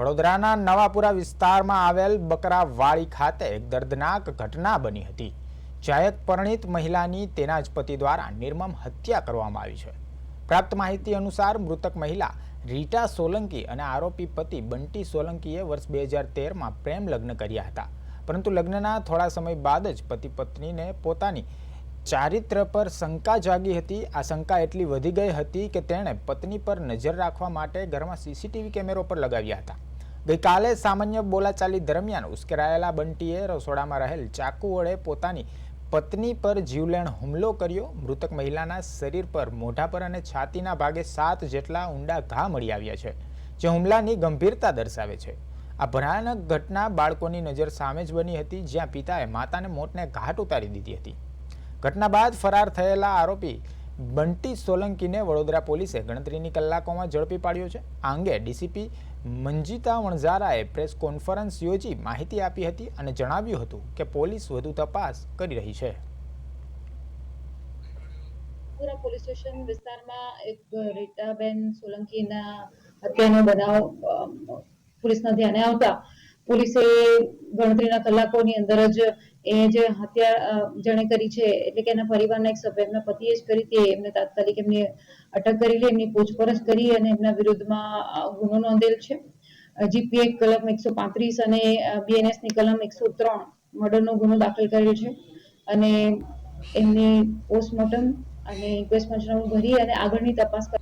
વડોદરાના નવાપુરા વિસ્તારમાં આવેલ બકરાવાડી ખાતે એક દર્દનાક ઘટના બની હતી, જ્યાં એક પરિણીત મહિલાની તેના જ પતિ દ્વારા નિર્મમ હત્યા કરવામાં આવી છે। પ્રાપ્ત માહિતી અનુસાર મૃતક મહિલા રીટા સોલંકી અને આરોપી પતિ બંટી સોલંકીએ વર્ષ 2013માં પ્રેમ લગ્ન કર્યા હતા, પરંતુ લગ્નના થોડા સમય બાદ જ પતિ પત્નીને પોતાની ચારિત્ર પર શંકા જાગી હતી। આ શંકા એટલી વધી ગઈ હતી કે તેણે પત્ની પર નજર રાખવા માટે ઘરમાં સીસીટીવી કેમેરો પર લગાવ્યા હતા। ગઈકાલે સામાન્ય બોલાચાલી દરમિયાન ઉશ્કેરાયેલા બંટીએ રસોડામાં રહેલ ચાકુ વડે પોતાની પત્ની પર જીવલેણ હુમલો કર્યો। મૃતક મહિલાના શરીર પર, મોઢા પર અને છાતીના ભાગે 7 જેટલા ઊંડા ઘા મળી આવ્યા છે, જે હુમલાની ગંભીરતા દર્શાવે છે। આ ભયાનક ઘટના બાળકોની નજર સામે જ બની હતી, જ્યાં પિતાએ માતાને મોતને ઘાટ ઉતારી દીધી હતી। ઘટના બાદ ફરાર થયેલા આરોપી બંટી સોલંકીને વડોદરા પોલીસે ગણતરીની કલાકોમાં ઝડપી પાડ્યો છે। આ અંગે ડીસીપી મંજીતા વણઝારાએ પ્રેસ કોન્ફરન્સ યોજી માહિતી આપી હતી અને જણાવ્યું હતું કે પોલીસ વધુ તપાસ કરી રહી છે। પોલીસ સ્ટેશન વિસ્તારમાં એક રીટાબેન સોલંકીના હત્યાનો બનાવ પોલીસના ધ્યાને આવતા પોલીસે ગણતરીના કલાકોની અંદર જ એ જે હત્યા જેણે કરી છે, એટલે કે એના પરિવારના એક સભ્ય, એમના પતિએ જ કરી હતી, એમને તાત્કાલિક એમની અટક કરી લે, એમની પૂછપરછ કરી અને એમના વિરુદ્ધમાં ગુનો નોંધેલ છે। જીપીએક્ટ કલમ 135 અને બીએનએસની કલમ 103 મર્ડરનો ગુનો દાખલ કર્યો છે અને એમની પોસ્ટમોર્ટમ અને ઇન્ક્વેસ્ટ પંચનામું ભરી અને આગળની તપાસ